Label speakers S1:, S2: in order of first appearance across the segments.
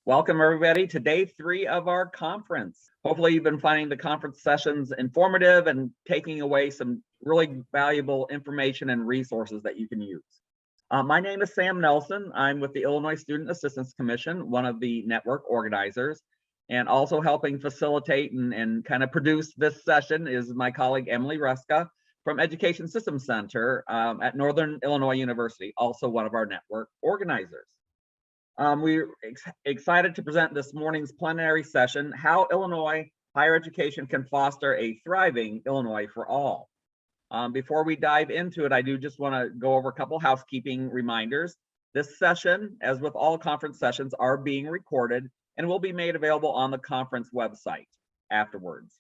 S1: Welcome everybody to day 3 of our conference. Hopefully you've been finding the conference sessions informative and taking away some really valuable information and resources that you can use. My name is Sam Nelson. I'm with the Illinois Student Assistance Commission, one of the network organizers, and also helping facilitate and kind of produce this session is my colleague Emily Ruska from Education Systems Center at Northern Illinois University, also one of our network organizers. We're excited to present this morning's plenary session, How Illinois Higher Education Can Foster a Thriving Illinois for All. Before we dive into it, I do just want to go over a couple housekeeping reminders. This session, as with all conference sessions, are being recorded and will be made available on the conference website afterwards.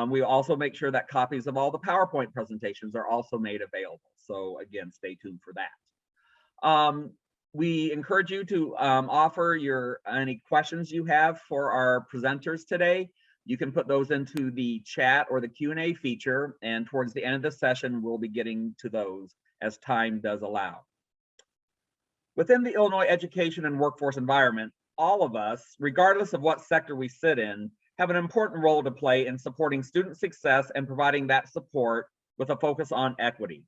S1: We also make sure that copies of all the PowerPoint presentations are also made available. So again, stay tuned for that. We encourage you to offer any questions you have for our presenters today. You can put those into the chat or the Q&A feature, and towards the end of the session, we'll be getting to those as time does allow. Within the Illinois education and workforce environment, all of us, regardless of what sector we sit in, have an important role to play in supporting student success and providing that support with a focus on equity.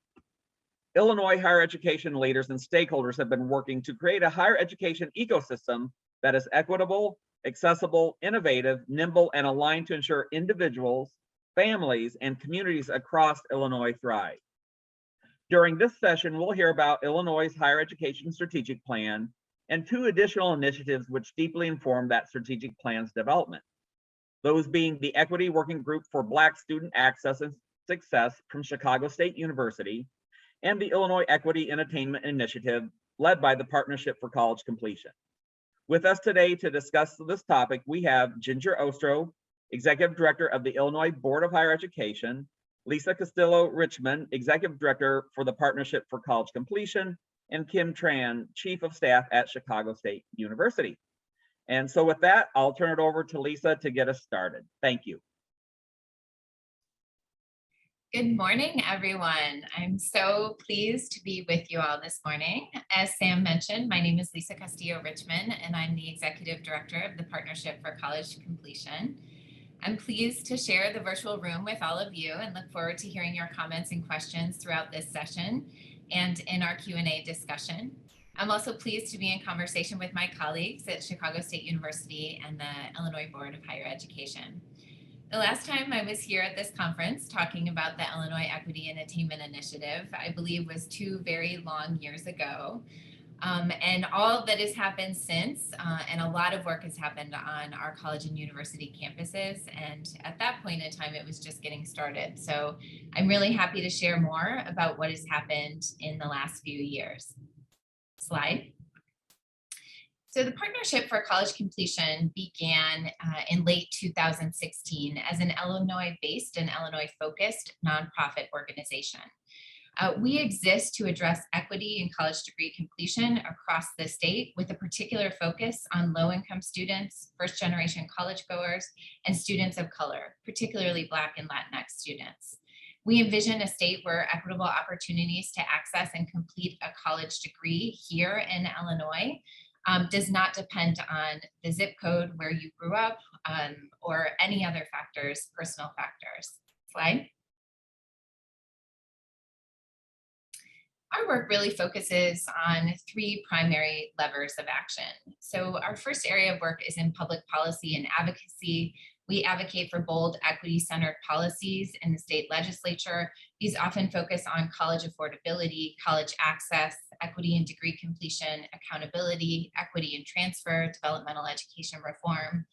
S1: Illinois higher education leaders and stakeholders have been working to create a higher education ecosystem that is equitable, accessible, innovative, nimble, and aligned to ensure individuals, families, and communities across Illinois thrive. During this session, we'll hear about Illinois' higher education strategic plan and 2 additional initiatives which deeply inform that strategic plan's development. Those being the Equity Working Group for Black Student Access and Success from Chicago State University, and the Illinois Equity and Attainment Initiative led by the Partnership for College Completion. With us today to discuss this topic, we have Ginger Ostro, Executive Director of the Illinois Board of Higher Education, Lisa Castillo Richmond, Executive Director for the Partnership for College Completion, and Kim Tran, Chief of Staff at Chicago State University. And so with that, I'll turn it over to Lisa to get us started. Thank you.
S2: Good morning, everyone. I'm so pleased to be with you all this morning. As Sam mentioned, my name is Lisa Castillo Richmond, and I'm the Executive Director of the Partnership for College Completion. I'm pleased to share the virtual room with all of you and look forward to hearing your comments and questions throughout this session and in our Q&A discussion. I'm also pleased to be in conversation with my colleagues at Chicago State University and the Illinois Board of Higher Education. The last time I was here at this conference talking about the Illinois Equity and Attainment Initiative, I believe was 2 very long years ago. And all that has happened since, and a lot of work has happened on our college and university campuses. And at that point in time, it was just getting started. So I'm really happy to share more about what has happened in the last few years. Slide. So the Partnership for College Completion began in late 2016 as an Illinois-based and Illinois-focused nonprofit organization. We exist to address equity in college degree completion across the state with a particular focus on low-income students, first-generation college goers, and students of color, particularly Black and Latinx students. We envision a state where equitable opportunities to access and complete a college degree here in Illinois does not depend on the zip code where you grew up or any other factors, personal factors. Slide. Our work really focuses on 3 primary levers of action. So our first area of work is in public policy and advocacy. We advocate for bold, equity-centered policies in the state legislature. These often focus on college affordability, college access, equity and degree completion, accountability, equity and transfer, developmental education reform.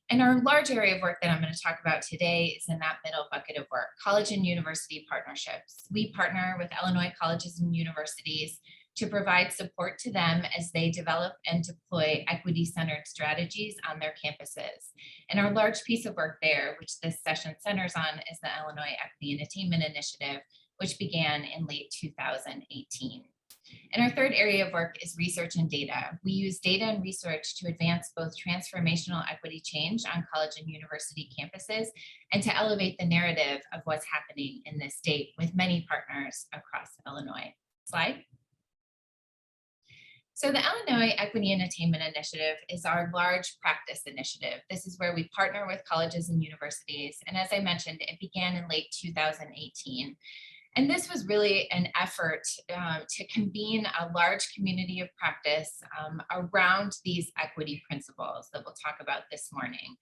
S2: And our large area of work that I'm going to talk about today is in that middle bucket of work, college and university partnerships. We partner with Illinois colleges and universities to provide support to them as they develop and deploy equity-centered strategies on their campuses. And our large piece of work there, which this session centers on, is the Illinois Equity and Attainment Initiative, which began in late 2018. And our third area of work is research and data. We use data and research to advance both transformational equity change on college and university campuses and to elevate the narrative of what's happening in this state with many partners across Illinois. Slide. So the Illinois Equity and Attainment Initiative is our large practice initiative. This is where we partner with colleges and universities. And as I mentioned, it began in late 2018. And this was really an effort to convene a large community of practice around these equity principles that we'll talk about this morning.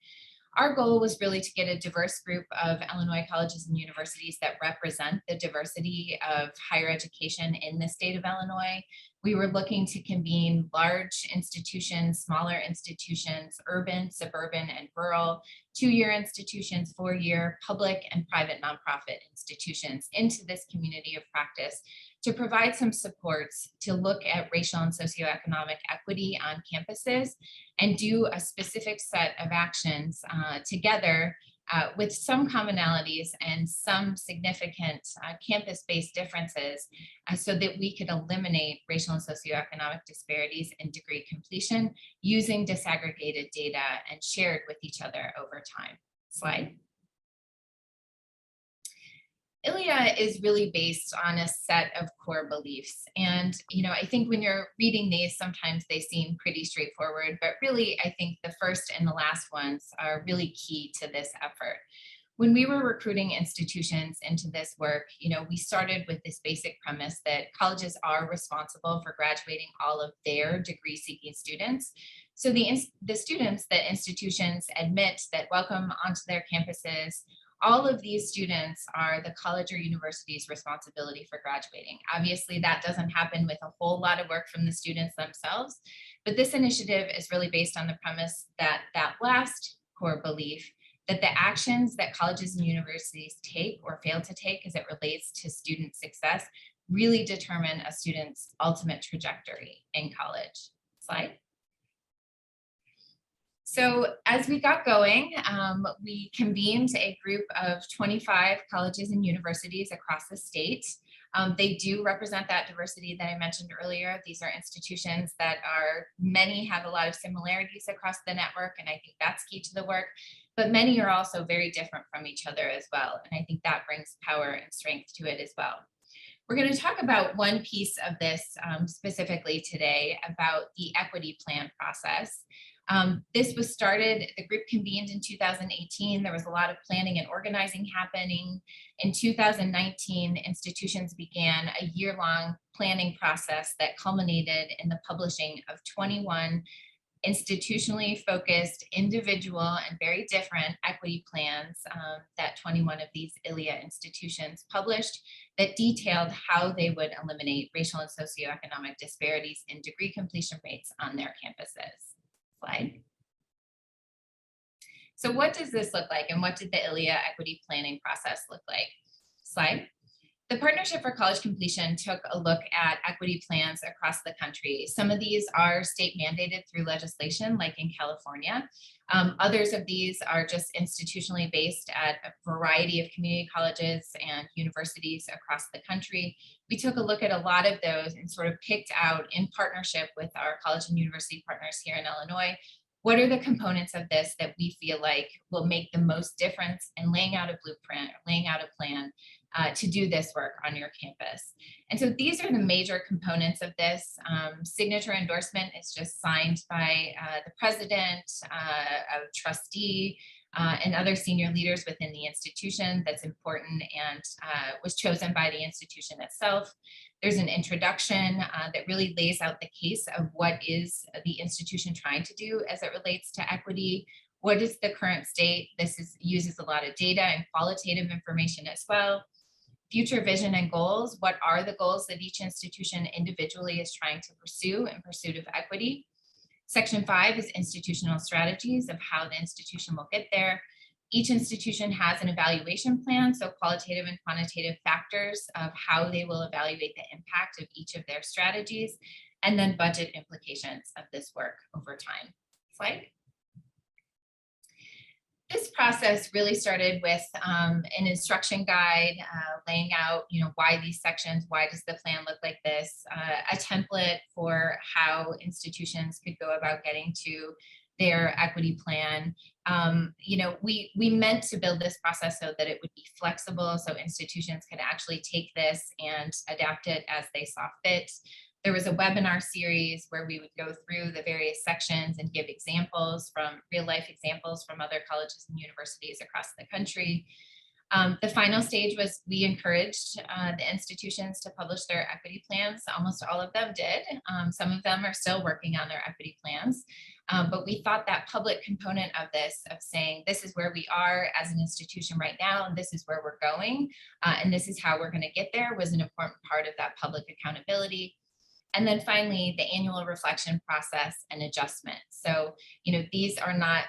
S2: Our goal was really to get a diverse group of Illinois colleges and universities that represent the diversity of higher education in the state of Illinois. We were looking to convene large institutions, smaller institutions, urban, suburban, and rural, two-year institutions, four-year, public and private nonprofit institutions into this community of practice to provide some supports to look at racial and socioeconomic equity on campuses and do a specific set of actions together with some commonalities and some significant campus-based differences so that we could eliminate racial and socioeconomic disparities in degree completion using disaggregated data and shared with each other over time. Slide. ILEA is really based on a set of core beliefs. And, I think when you're reading these, sometimes they seem pretty straightforward, but really, I think the first and the last ones are really key to this effort. When we were recruiting institutions into this work, we started with this basic premise that colleges are responsible for graduating all of their degree-seeking students. So the students that institutions admit that welcome onto their campuses, all of these students are the college or university's responsibility for graduating. Obviously, that doesn't happen with a whole lot of work from the students themselves, but this initiative is really based on the premise that that last core belief, that the actions that colleges and universities take or fail to take as it relates to student success really determine a student's ultimate trajectory in college. Slide. So as we got going, we convened a group of 25 colleges and universities across the state. They do represent that diversity that I mentioned earlier. These are institutions that many have a lot of similarities across the network, and I think that's key to the work, but many are also very different from each other as well. And I think that brings power and strength to it as well. We're going to talk about one piece of this specifically today about the equity plan process. This was started, the group convened in 2018. There was a lot of planning and organizing happening. In 2019, institutions began a year-long planning process that culminated in the publishing of 21 institutionally focused, individual, and very different equity plans that 21 of these ILEA institutions published that detailed how they would eliminate racial and socioeconomic disparities in degree completion rates on their campuses. Slide. So what does this look like, and what did the ILEA equity planning process look like? Slide. The Partnership for College Completion took a look at equity plans across the country. Some of these are state mandated through legislation, like in California. Others of these are just institutionally based at a variety of community colleges and universities across the country. We took a look at a lot of those and sort of picked out, in partnership with our college and university partners here in Illinois, what are the components of this that we feel like will make the most difference in laying out a blueprint, laying out a plan to do this work on your campus. And so these are the major components of this. Signature endorsement is just signed by the president, a trustee, and other senior leaders within the institution. That's important and was chosen by the institution itself. There's an introduction that really lays out the case of what is the institution trying to do as it relates to equity. What is the current state? Uses a lot of data and qualitative information as well. Future vision and goals. What are the goals that each institution individually is trying to pursue in pursuit of equity? Section 5 is institutional strategies of how the institution will get there. Each institution has an evaluation plan, so qualitative and quantitative factors of how they will evaluate the impact of each of their strategies, and then budget implications of this work over time. Slide. This process really started with an instruction guide laying out, why these sections, why does the plan look like this, a template for how institutions could go about getting to their equity plan. We meant to build this process so that it would be flexible, so institutions could actually take this and adapt it as they saw fit. There was a webinar series where we would go through the various sections and give examples from real life examples from other colleges and universities across the country. The final stage was we encouraged the institutions to publish their equity plans. Almost all of them did. Some of them are still working on their equity plans. But we thought that public component of this, of saying, this is where we are as an institution right now, and this is where we're going, and this is how we're going to get there, was an important part of that public accountability. And then finally, the annual reflection process and adjustment. So, these are not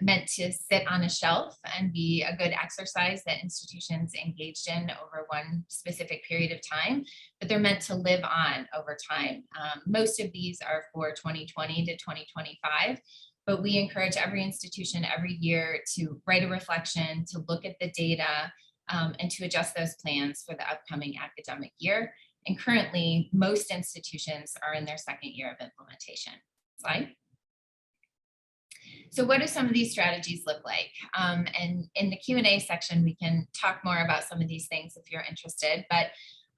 S2: meant to sit on a shelf and be a good exercise that institutions engaged in over one specific period of time, but they're meant to live on over time. Most of these are for 2020 to 2025, but we encourage every institution every year to write a reflection, to look at the data, and to adjust those plans for the upcoming academic year. And currently, most institutions are in their second year of implementation. Slide. So what do some of these strategies look like? And in the Q&A section, we can talk more about some of these things if you're interested, but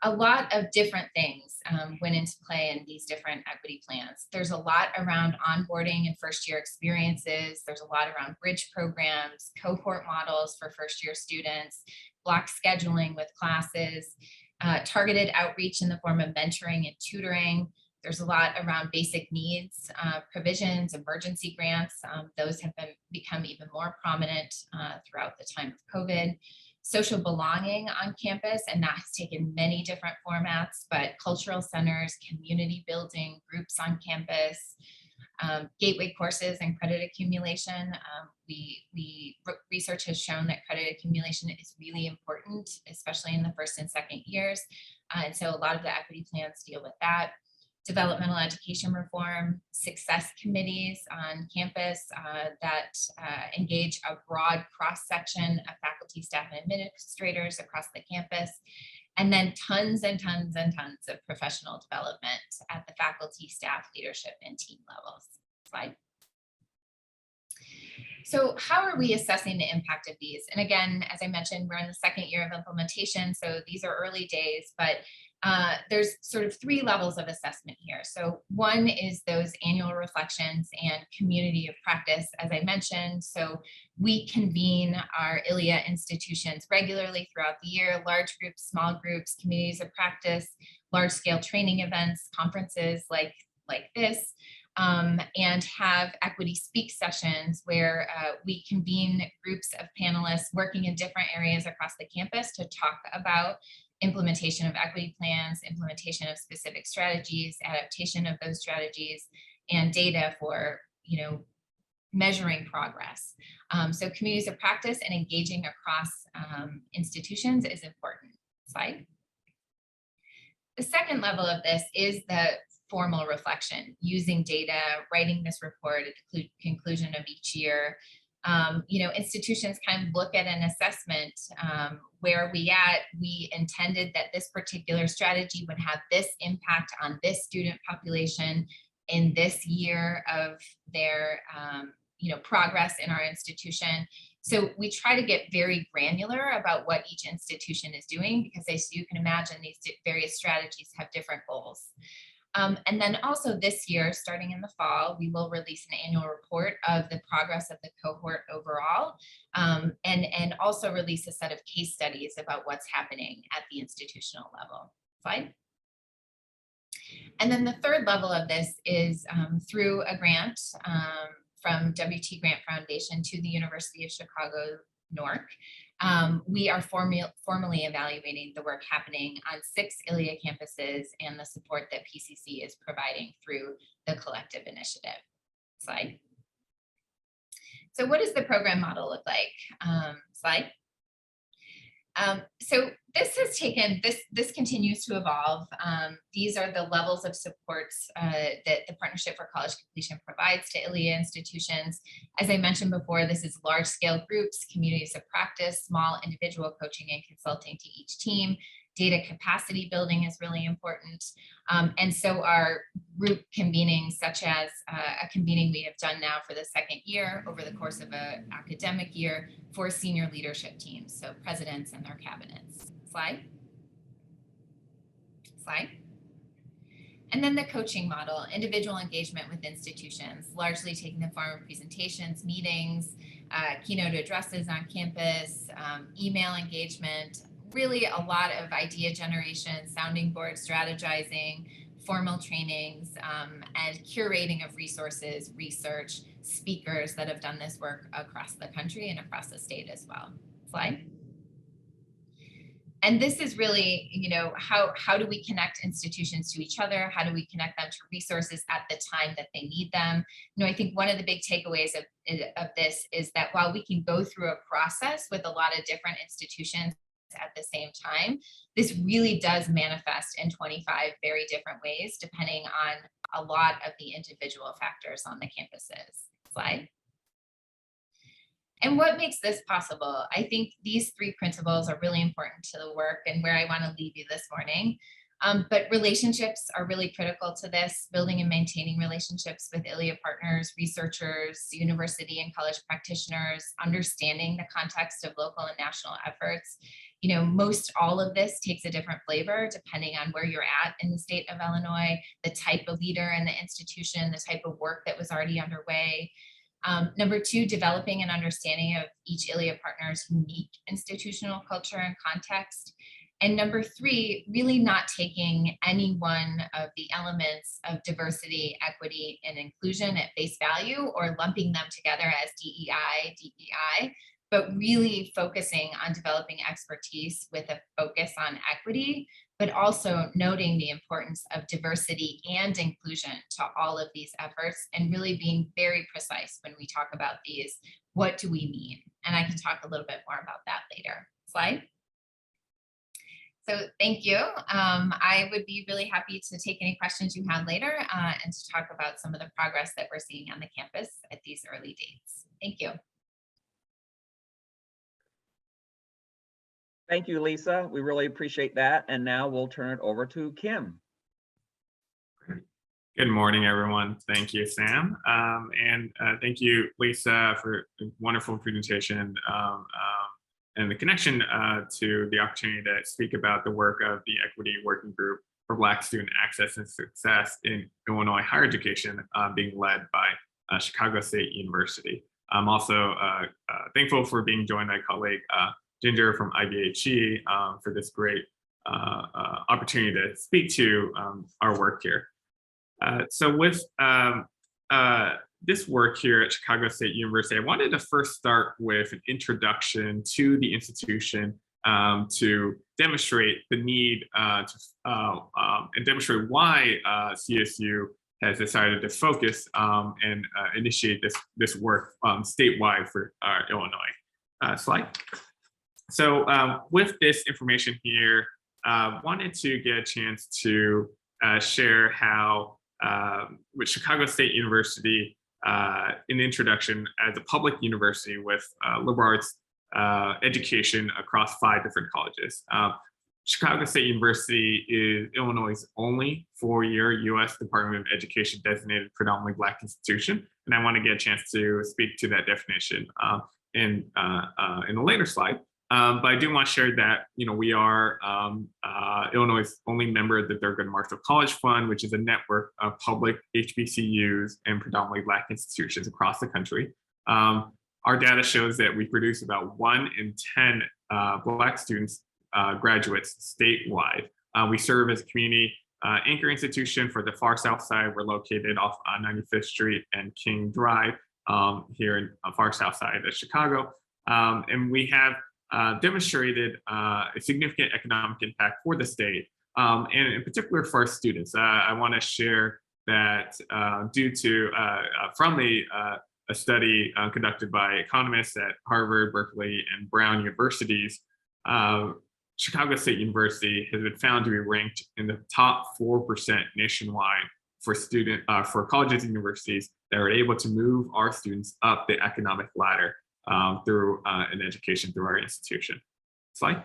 S2: a lot of different things went into play in these different equity plans. There's a lot around onboarding and first year experiences. There's a lot around bridge programs, cohort models for first year students, block scheduling with classes, targeted outreach in the form of mentoring and tutoring. There's a lot around basic needs, provisions, emergency grants. Those have become even more prominent throughout the time of COVID. Social belonging on campus, and that has taken many different formats, but cultural centers, community building, groups on campus, gateway courses and credit accumulation. Research has shown that credit accumulation is really important, especially in the first and second years. And so a lot of the equity plans deal with that. Developmental education reform, success committees on campus that engage a broad cross-section of faculty, staff, and administrators across the campus, and then tons and tons and tons of professional development at the faculty, staff, leadership, and team levels. Slide. So how are we assessing the impact of these? And again, as I mentioned, we're in the second year of implementation, so these are early days, but there's sort of three levels of assessment here. So one is those annual reflections and community of practice, as I mentioned. So we convene our ILEA institutions regularly throughout the year, large groups, small groups, communities of practice, large scale training events, conferences like this, and have equity speak sessions where we convene groups of panelists working in different areas across the campus to talk about implementation of equity plans, implementation of specific strategies, adaptation of those strategies, and data for, measuring progress. So communities of practice and engaging across institutions is important. Slide. The second level of this is the formal reflection, using data, writing this report at the conclusion of each year. Institutions kind of look at an assessment, where we intended that this particular strategy would have this impact on this student population in this year of their, progress in our institution. So we try to get very granular about what each institution is doing, because as you can imagine, these various strategies have different goals. And then also this year, starting in the fall, we will release an annual report of the progress of the cohort overall, and also release a set of case studies about what's happening at the institutional level. Slide. And then the third level of this is through a grant from WT Grant Foundation to the University of Chicago, NORC. We are formally evaluating the work happening on 6 ILEA campuses and the support that PCC is providing through the collective initiative. Slide. So what does the program model look like? Slide. So this has taken, this continues to evolve. These are the levels of supports that the Partnership for College Completion provides to ILEA institutions. As I mentioned before, this is large scale groups, communities of practice, small individual coaching and consulting to each team. Data capacity building is really important. And so our group convening, such as a convening we have done now for the second year over the course of an academic year for senior leadership teams, so presidents and their cabinets. Slide. Slide. And then the coaching model, individual engagement with institutions, largely taking the form of presentations, meetings, keynote addresses on campus, email engagement, really a lot of idea generation, sounding board strategizing, formal trainings, and curating of resources, research, speakers that have done this work across the country and across the state as well. Slide. And this is really, how do we connect institutions to each other? How do we connect them to resources at the time that they need them? I think one of the big takeaways of this is that while we can go through a process with a lot of different institutions at the same time, this really does manifest in 25 very different ways, depending on a lot of the individual factors on the campuses. Slide. And what makes this possible? I think these three principles are really important to the work and where I want to leave you this morning. But relationships are really critical to this, building and maintaining relationships with ILEA partners, researchers, university and college practitioners, understanding the context of local and national efforts. Most all of this takes a different flavor depending on where you're at in the state of Illinois, the type of leader in the institution, the type of work that was already underway. Number two, developing an understanding of each ILEA partner's unique institutional culture and context. And number three, really not taking any one of the elements of diversity, equity, and inclusion at face value or lumping them together as DEI, but really focusing on developing expertise with a focus on equity, but also noting the importance of diversity and inclusion to all of these efforts and really being very precise when we talk about these. What do we mean? And I can talk a little bit more about that later. Slide. So thank you. I would be really happy to take any questions you have later and to talk about some of the progress that we're seeing on the campus at these early dates. Thank you.
S1: Thank you, Lisa. We really appreciate that. And now we'll turn it over to Kim.
S3: Good morning, everyone. Thank you, Sam. And thank you, Lisa, for a wonderful presentation and the connection to the opportunity to speak about the work of the Equity Working Group for Black Student Access and Success in Illinois Higher Education being led by Chicago State University. I'm also thankful for being joined by colleague Ginger from IBHE for this great opportunity to speak to our work here. So with this work here at Chicago State University, I wanted to first start with an introduction to the institution to demonstrate the need and demonstrate why CSU has decided to focus and initiate this work statewide for Illinois. Slide. So with this information here, wanted to get a chance to share how with Chicago State University, in introduction as a public university with liberal arts education across 5 different colleges. Chicago State University is Illinois' only 4-year U.S. Department of Education designated predominantly Black institution. And I want to get a chance to speak to that definition in a later slide. But I do want to share that, we are Illinois' only member of the Thurgood Marshall College Fund, which is a network of public HBCUs and predominantly Black institutions across the country. Our data shows that we produce about 1 in 10 Black students, graduates statewide. We serve as a community anchor institution for the far south side. We're located off 95th Street and King Drive here in far south side of Chicago. And we have demonstrated a significant economic impact for the state, and in particular for our students. I want to share that due to from a study conducted by economists at Harvard, Berkeley, and Brown universities, Chicago State University has been found to be ranked in the top 4% nationwide for colleges and universities that are able to move our students up the economic ladder through an education through our institution. Slide.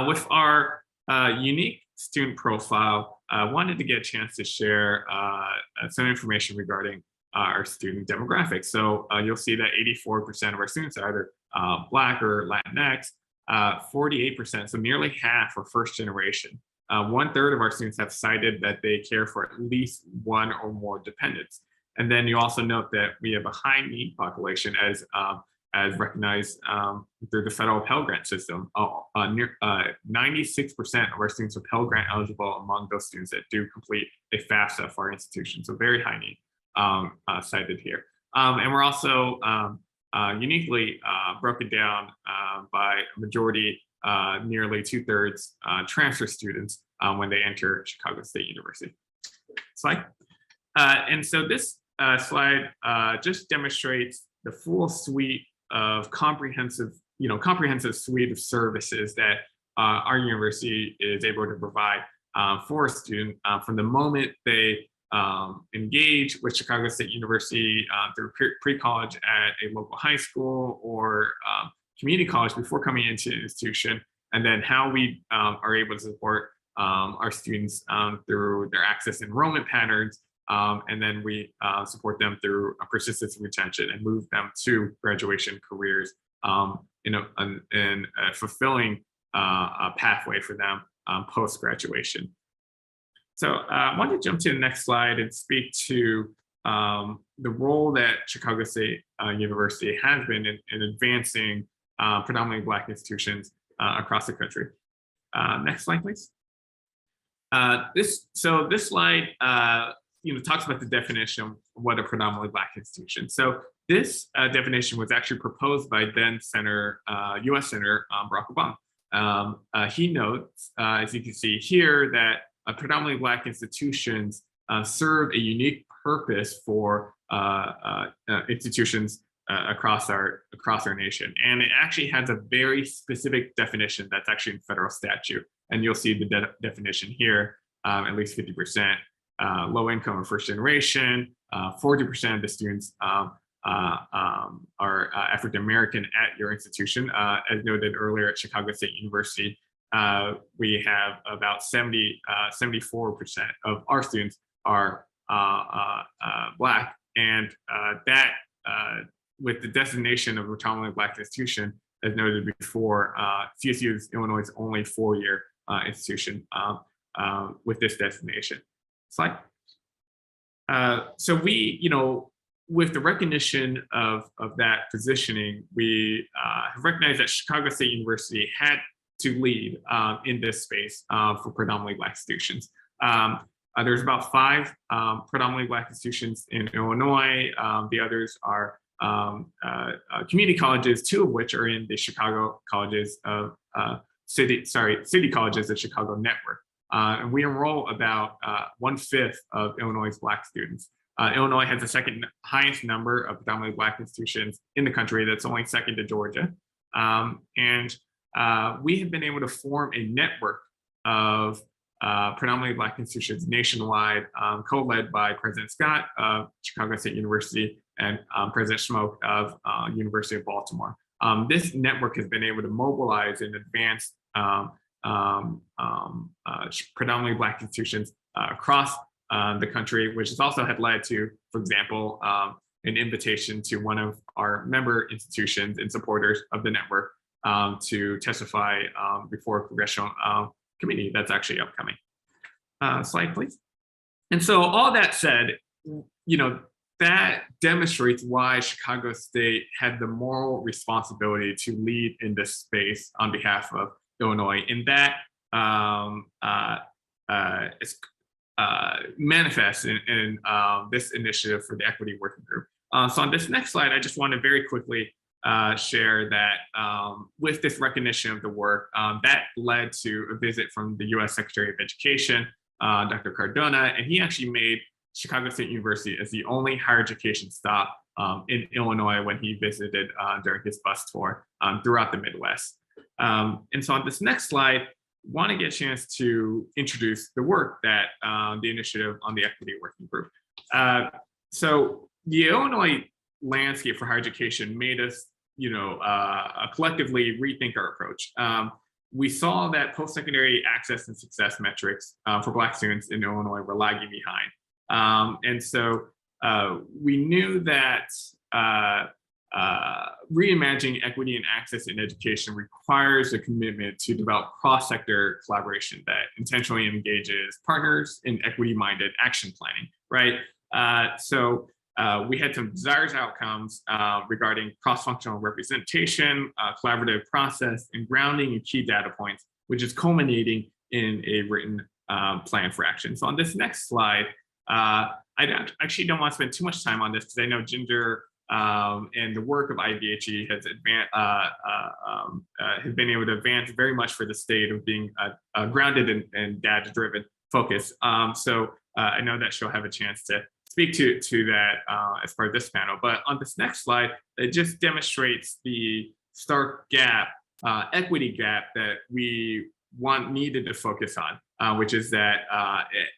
S3: With our unique student profile, I wanted to get a chance to share some information regarding our student demographics. So you'll see that 84% of our students are either Black or Latinx, 48%, so nearly half are first generation. 1/3 of our students have cited that they care for at least one or more dependents. And then you also note that we have a high need population as recognized through the federal Pell Grant system. 96% of our students are Pell Grant eligible among those students that do complete a FAFSA for our institution. So very high need cited here. And we're also uniquely broken down by a majority, nearly 2/3 transfer students when they enter Chicago State University. Slide. And so this slide just demonstrates the full suite of comprehensive suite of services that our university is able to provide for a student from the moment they engage with Chicago State University through pre-college at a local high school or community college before coming into the institution, and then how we are able to support our students through their access enrollment patterns, and then we support them through persistence and retention and move them to graduation careers in a fulfilling pathway for them post-graduation. So I want to jump to the next slide and speak to the role that Chicago State University has been in advancing predominantly Black institutions across the country. Next slide, please. This slide talks about the definition of what a predominantly Black institution. So this definition was actually proposed by then U.S. Senator Barack Obama. He notes, as you can see here, that predominantly Black institutions serve a unique purpose for institutions across our nation, and it actually has a very specific definition that's actually in federal statute. And you'll see the definition here: at least 50%, low income or first generation, 40% of the students are African American at your institution. As noted earlier, at Chicago State University, we have about 74% of our students are Black, and that with the designation of a predominantly Black institution, as noted before, CSU is Illinois' only 4-year institution with this designation. Slide. So we, with the recognition of that positioning, we have recognized that Chicago State University had to lead in this space for predominantly Black institutions. There's about 5 predominantly Black institutions in Illinois. The others are community colleges, 2 of which are in the Chicago colleges of city colleges of Chicago network. And we enroll about 1/5 of Illinois' Black students. Illinois has the second highest number of predominantly Black institutions in the country. That's only second to Georgia. And we have been able to form a network of predominantly Black institutions nationwide, co-led by President Scott of Chicago State University and President Schmoke of University of Baltimore. This network has been able to mobilize and advance predominantly Black institutions across the country, which has also had led to, for example, an invitation to one of our member institutions and supporters of the network to testify before a congressional committee that's actually upcoming. Slide, please. And so all that said, that demonstrates why Chicago State had the moral responsibility to lead in this space on behalf of Illinois, and that manifests in this initiative for the Equity Working Group. So on this next slide, I just want to very quickly share that with this recognition of the work, that led to a visit from the U.S. Secretary of Education, Dr. Cardona, and he actually made Chicago State University as the only higher education stop in Illinois when he visited during his bus tour throughout the Midwest. And so on this next slide, want to get a chance to introduce the work that the initiative on the Equity Working Group. So the Illinois landscape for higher education made us, collectively rethink our approach. We saw that post-secondary access and success metrics for Black students in Illinois were lagging behind. And so we knew that reimagining equity and access in education requires a commitment to develop cross-sector collaboration that intentionally engages partners in equity-minded action planning, right? We had some desired outcomes regarding cross-functional representation, collaborative process, and grounding in key data points, which is culminating in a written plan for action. So on this next slide, I actually don't want to spend too much time on this because I know Ginger and the work of IBHE has been able to advance very much for the state of being grounded and data-driven focus. I know that she'll have a chance to speak to that as part of this panel. But on this next slide, it just demonstrates the stark gap, equity gap that we needed to focus on, which is that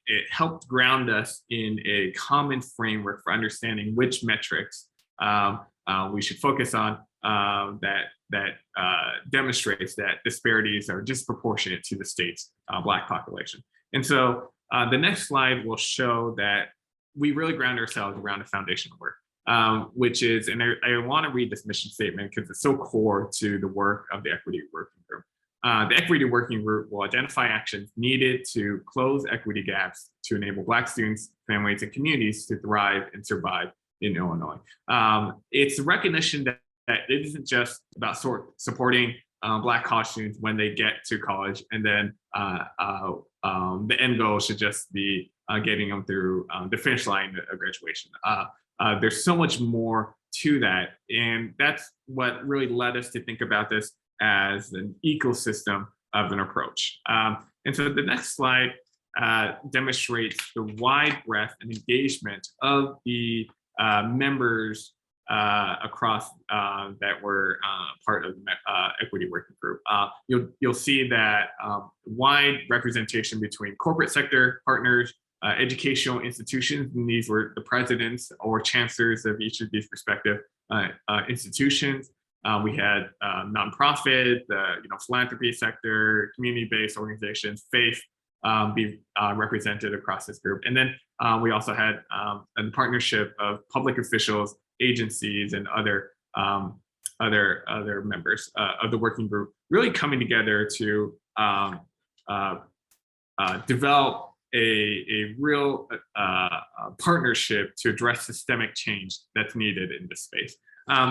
S3: it helped ground us in a common framework for understanding which metrics we should focus on that demonstrates that disparities are disproportionate to the state's Black population. And so the next slide will show that we really ground ourselves around a foundational work, which is, and I want to read this mission statement because it's so core to the work of the Equity Working Group. The Equity Working Group will identify actions needed to close equity gaps to enable Black students, families, and communities to thrive and survive in Illinois. It's a recognition that it isn't just about supporting Black college students when they get to college, and then the end goal should just be getting them through the finish line of graduation. There's so much more to that, and that's what really led us to think about this as an ecosystem of an approach. And so the next slide demonstrates the wide breadth and engagement of the members across that were part of the Equity Working Group. You'll see that wide representation between corporate sector partners, educational institutions, and these were the presidents or chancellors of each of these respective institutions. We had nonprofit, the philanthropy sector, community-based organizations, faith be represented across this group. And then we also had a partnership of public officials, agencies, and other members of the working group really coming together to develop a real partnership to address systemic change that's needed in this space.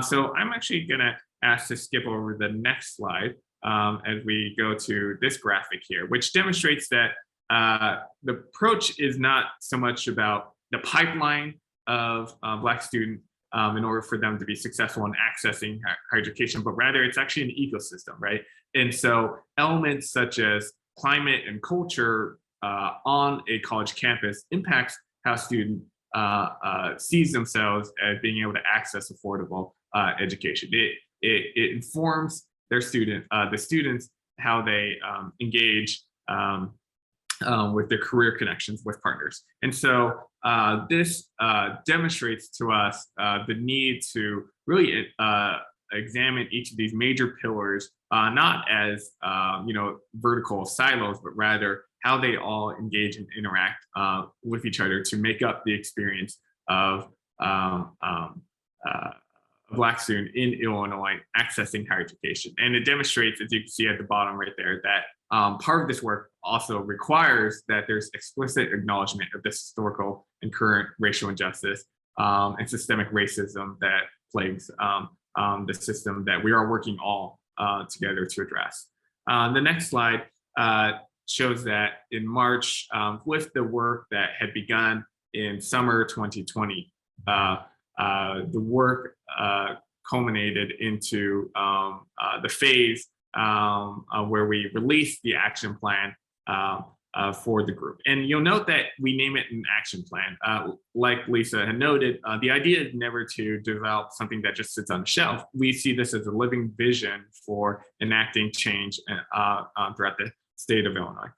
S3: So I'm actually gonna ask to skip over the next slide as we go to this graphic here, which demonstrates that the approach is not so much about the pipeline of Black students in order for them to be successful in accessing higher education, but rather it's actually an ecosystem, right? And so elements such as climate and culture on a college campus impacts how student sees themselves as being able to access affordable education. It informs the students, how they engage with their career connections with partners. And so this demonstrates to us the need to really examine each of these major pillars, not as vertical silos, but rather how they all engage and interact with each other to make up the experience of a Black student in Illinois accessing higher education. And it demonstrates, as you can see at the bottom right there, that part of this work also requires that there's explicit acknowledgement of this historical and current racial injustice and systemic racism that plagues the system that we are working all together to address. The next slide shows that in March, with the work that had begun in summer 2020, the work culminated into the phase where we released the action plan for the group. And you'll note that we name it an action plan. Like Lisa had noted, the idea is never to develop something that just sits on the shelf. We see this as a living vision for enacting change throughout the state of Illinois.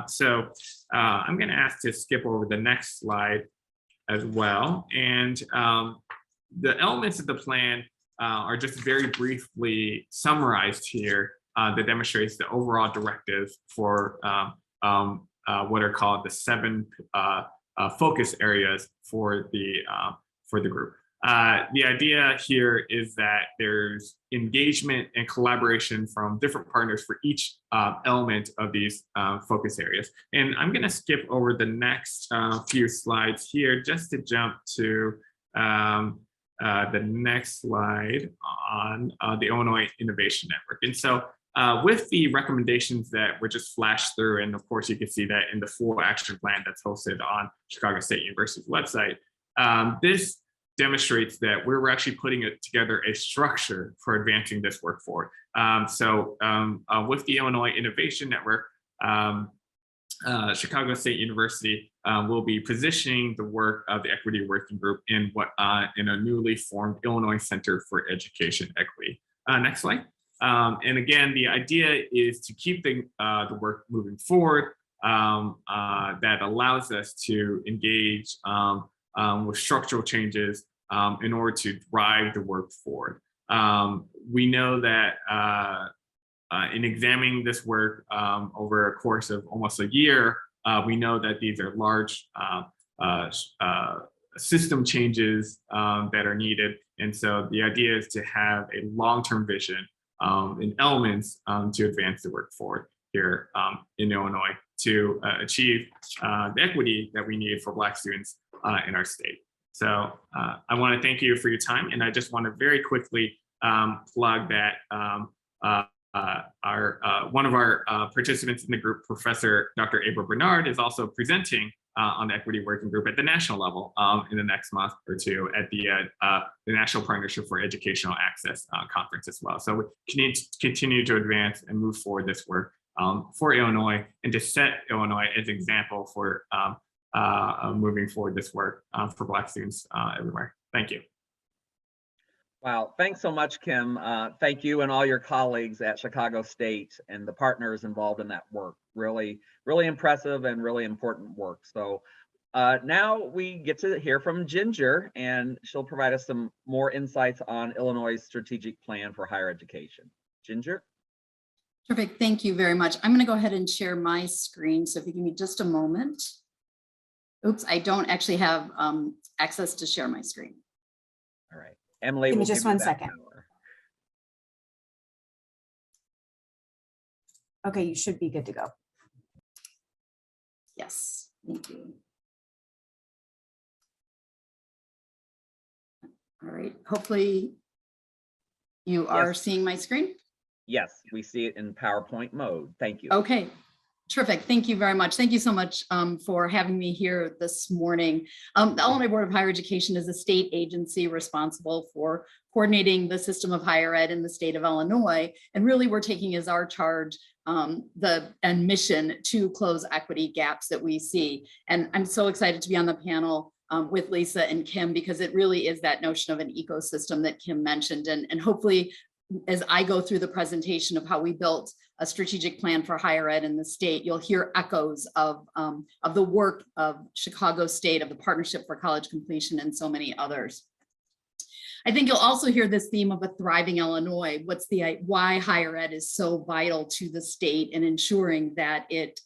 S3: So I'm going to ask to skip over the next slide as well. And the elements of the plan are just very briefly summarized here that demonstrates the overall directive for what are called the 7 focus areas for the group. The idea here is that there's engagement and collaboration from different partners for each element of these focus areas. And I'm going to skip over the next few slides here just to jump to the next slide on the Illinois Innovation Network. And so with the recommendations that were just flashed through, and of course you can see that in the full action plan that's hosted on Chicago State University's website, this demonstrates that we're actually putting together a structure for advancing this work forward. With the Illinois Innovation Network, Chicago State University will be positioning the work of the Equity Working Group in a newly formed Illinois Center for Education Equity. Next slide. And again, the idea is to keep the work moving forward that allows us to engage with structural changes in order to drive the work forward. We know that in examining this work over a course of almost a year, we know that these are large system changes that are needed. And so the idea is to have a long-term vision and elements to advance the work forward here in Illinois to achieve the equity that we need for Black students in our state. So I want to thank you for your time, and I just want to very quickly plug that one of our participants in the group, Professor Dr. Abra Bernard, is also presenting on the Equity Working Group at the national level in the next month or two at the National Partnership for Educational Access conference as well. So we need to continue to advance and move forward this work for Illinois and to set Illinois as an example for moving forward this work for Black students everywhere. Thank you.
S1: Wow, thanks so much, Kim. Thank you and all your colleagues at Chicago State and the partners involved in that work. Really, really impressive and really important work. So now we get to hear from Ginger, and she'll provide us some more insights on Illinois' strategic plan for higher education. Ginger?
S4: Terrific, thank you very much. I'm gonna go ahead and share my screen. So if you give me just a moment. Oops, I don't actually have access to share my screen.
S1: All right. Emily,
S5: give me just 1 second. Okay, you should be good to go.
S4: Yes, thank you. All right, hopefully you are seeing my screen.
S1: Yes, we see it in PowerPoint mode. Thank you.
S4: Okay, terrific. Thank you very much. Thank you so much for having me here this morning. The Illinois Board of Higher Education is a state agency responsible for coordinating the system of higher ed in the state of Illinois. And really we're taking as our charge and mission to close equity gaps that we see. And I'm so excited to be on the panel with Lisa and Kim, because it really is that notion of an ecosystem that Kim mentioned. And hopefully, as I go through the presentation of how we built a strategic plan for higher ed in the state, you'll hear echoes of the work of Chicago State, of the Partnership for College Completion, and so many others. I think you'll also hear this theme of a thriving Illinois. Why higher ed is so vital to the state and ensuring that it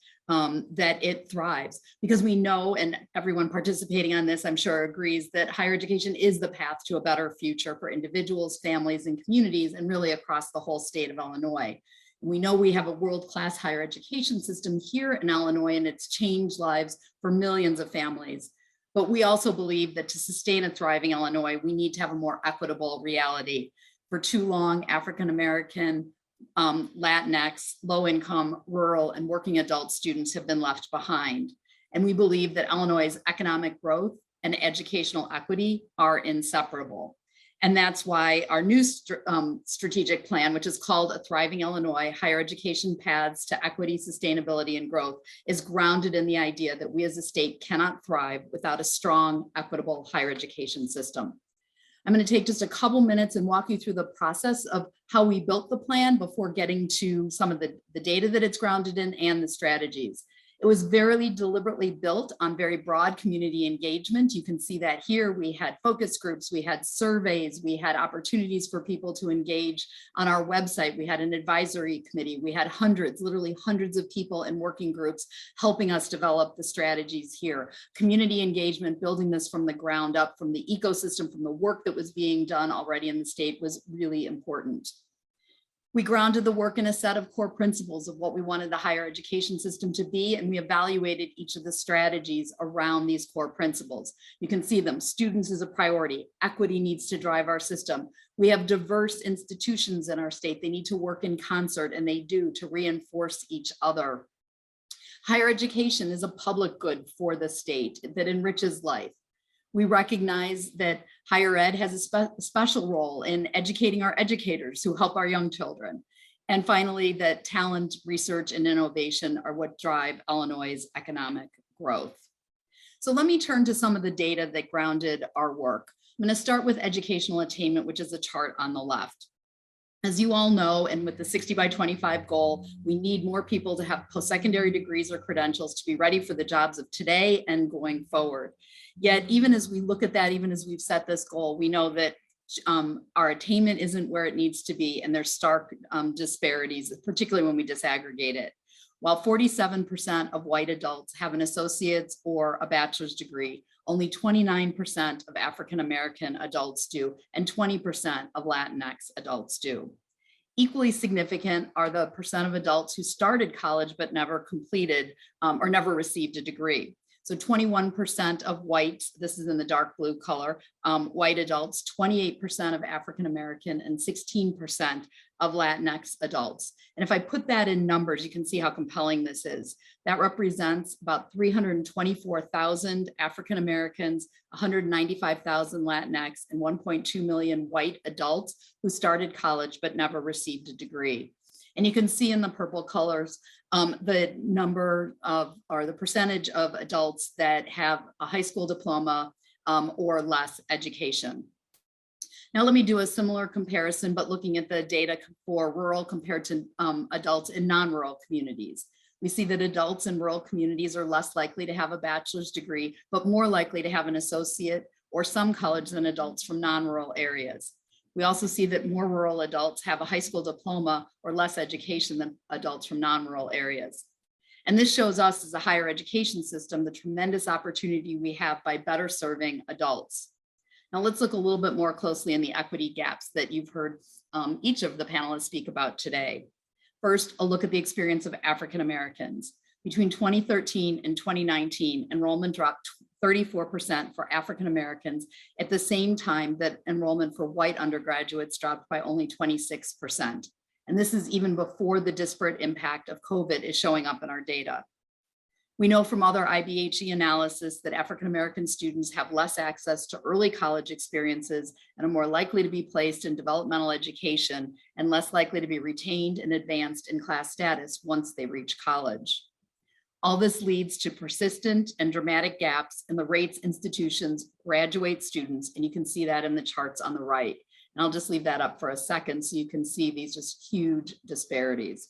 S4: thrives, because we know, and everyone participating on this, I'm sure, agrees that higher education is the path to a better future for individuals, families, and communities, and really across the whole state of Illinois. We know we have a world-class higher education system here in Illinois, and it's changed lives for millions of families. But we also believe that to sustain a thriving Illinois, we need to have a more equitable reality. For too long, African-American, Latinx, low-income, rural, and working adult students have been left behind. And we believe that Illinois' economic growth and educational equity are inseparable. And that's why our new strategic plan, which is called A Thriving Illinois, Higher Education Paths to Equity, Sustainability, and Growth, is grounded in the idea that we as a state cannot thrive without a strong, equitable higher education system. I'm going to take just a couple minutes and walk you through the process of how we built the plan before getting to some of the data that it's grounded in and the strategies. It was very deliberately built on very broad community engagement. You can see that here. We had focus groups, we had surveys, we had opportunities for people to engage on our website. We had an advisory committee. We had hundreds, literally hundreds of people in working groups helping us develop the strategies here. Community engagement, building this from the ground up, from the ecosystem, from the work that was being done already in the state was really important. We grounded the work in a set of core principles of what we wanted the higher education system to be, and we evaluated each of the strategies around these core principles. You can see them. Students is a priority. Equity needs to drive our system. We have diverse institutions in our state. They need to work in concert, and they do, to reinforce each other. Higher education is a public good for the state that enriches life. We recognize that higher ed has a special role in educating our educators who help our young children. And finally, that talent, research, and innovation are what drive Illinois' economic growth. So let me turn to some of the data that grounded our work. I'm going to start with educational attainment, which is a chart on the left. As you all know, and with the 60 by 25 goal, we need more people to have post-secondary degrees or credentials to be ready for the jobs of today and going forward. Yet, even as we look at that, even as we've set this goal, we know that our attainment isn't where it needs to be, and there's stark disparities, particularly when we disaggregate it. While 47% of white adults have an associate's or a bachelor's degree, only 29% of African-American adults do, and 20% of Latinx adults do. Equally significant are the percent of adults who started college but never completed or never received a degree. So 21% of whites, this is in the dark blue color, white adults, 28% of African-American, and 16% of Latinx adults. And if I put that in numbers, you can see how compelling this is. That represents about 324,000 African-Americans, 195,000 Latinx, and 1.2 million white adults who started college but never received a degree. And you can see in the purple colors the number of, or the percentage of adults that have a high school diploma or less education. Now let me do a similar comparison, but looking at the data for rural compared to adults in non-rural communities. We see that adults in rural communities are less likely to have a bachelor's degree, but more likely to have an associate or some college than adults from non-rural areas. We also see that more rural adults have a high school diploma or less education than adults from non-rural areas. And this shows us as a higher education system the tremendous opportunity we have by better serving adults. Now let's look a little bit more closely in the equity gaps that you've heard each of the panelists speak about today. First, a look at the experience of African Americans. Between 2013 and 2019, enrollment dropped 34% for African Americans at the same time that enrollment for white undergraduates dropped by only 26%. And this is even before the disparate impact of COVID is showing up in our data. We know from other IBHE analysis that African American students have less access to early college experiences and are more likely to be placed in developmental education and less likely to be retained and advanced in class status once they reach college. All this leads to persistent and dramatic gaps in the rates institutions graduate students, and you can see that in the charts on the right. And I'll just leave that up for a second so you can see these just huge disparities.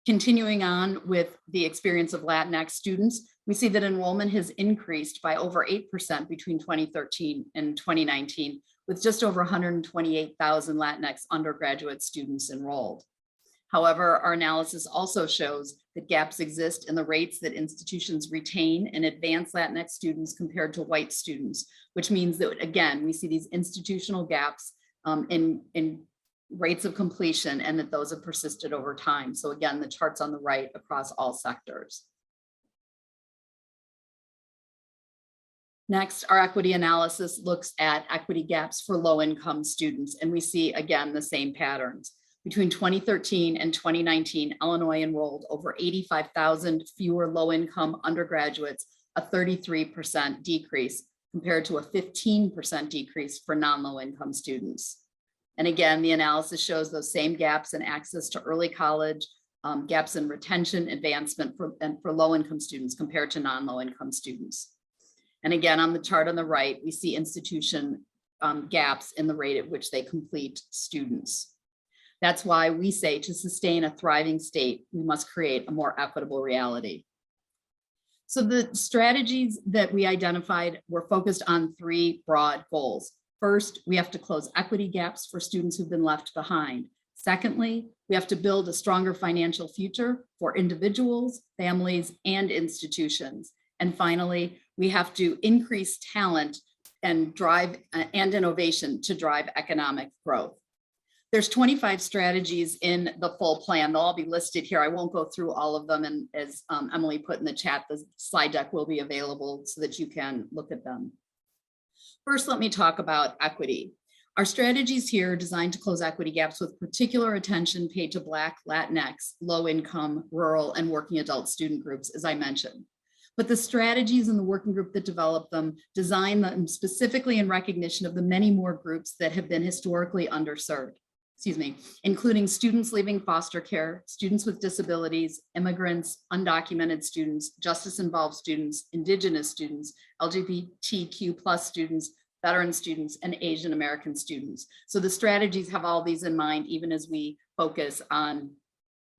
S4: Continuing on with the experience of Latinx students, we see that enrollment has increased by over 8% between 2013 and 2019, with just over 128,000 Latinx undergraduate students enrolled. However, our analysis also shows that gaps exist in the rates that institutions retain and advance Latinx students compared to white students, which means that, again, we see these institutional gaps in rates of completion and that those have persisted over time. So again, the charts on the right across all sectors. Next, our equity analysis looks at equity gaps for low-income students, and we see, again, the same patterns. Between 2013 and 2019, Illinois enrolled over 85,000 fewer low-income undergraduates, a 33% decrease compared to a 15% decrease for non-low-income students. And again, the analysis shows those same gaps in access to early college, gaps in retention, advancement for low-income students compared to non-low-income students. And again, on the chart on the right, we see institution gaps in the rate at which they complete students. That's why we say to sustain a thriving state, we must create a more equitable reality. So the strategies that we identified were focused on 3 broad goals. First, we have to close equity gaps for students who've been left behind. Secondly, we have to build a stronger financial future for individuals, families, and institutions. And finally, we have to increase talent and drive and innovation to drive economic growth. There's 25 strategies in the full plan. They'll all be listed here. I won't go through all of them. And as Emily put in the chat, the slide deck will be available so that you can look at them. First, let me talk about equity. Our strategies here are designed to close equity gaps with particular attention paid to Black, Latinx, low-income, rural, and working adult student groups, as I mentioned. But the strategies in the working group that developed them design them specifically in recognition of the many more groups that have been historically underserved, including students leaving foster care, students with disabilities, immigrants, undocumented students, justice-involved students, Indigenous students, LGBTQ+ students, veteran students, and Asian American students. So the strategies have all these in mind, even as we focus on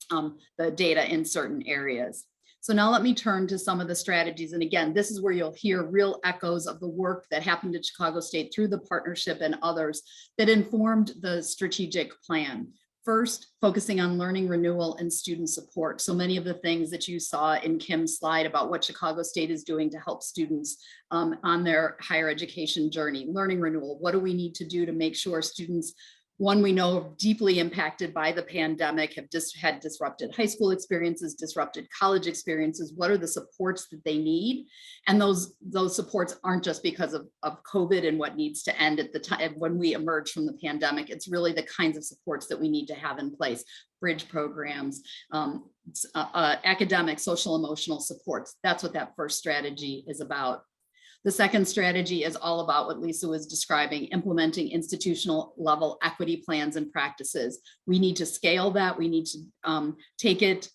S4: the data in certain areas. So now let me turn to some of the strategies. And again, this is where you'll hear real echoes of the work that happened at Chicago State through the partnership and others that informed the strategic plan. First, focusing on learning renewal and student support. So many of the things that you saw in Kim's slide about what Chicago State is doing to help students on their higher education journey. Learning renewal, what do we need to do to make sure students, one, we know deeply impacted by the pandemic, have had disrupted high school experiences, disrupted college experiences. What are the supports that they need? And those supports aren't just because of COVID and what needs to end at the time when we emerge from the pandemic. It's really the kinds of supports that we need to have in place. Bridge programs, academic, social, emotional supports. That's what that first strategy is about. The second strategy is all about what Lisa was describing, implementing institutional level equity plans and practices. We need to scale that. We need to take it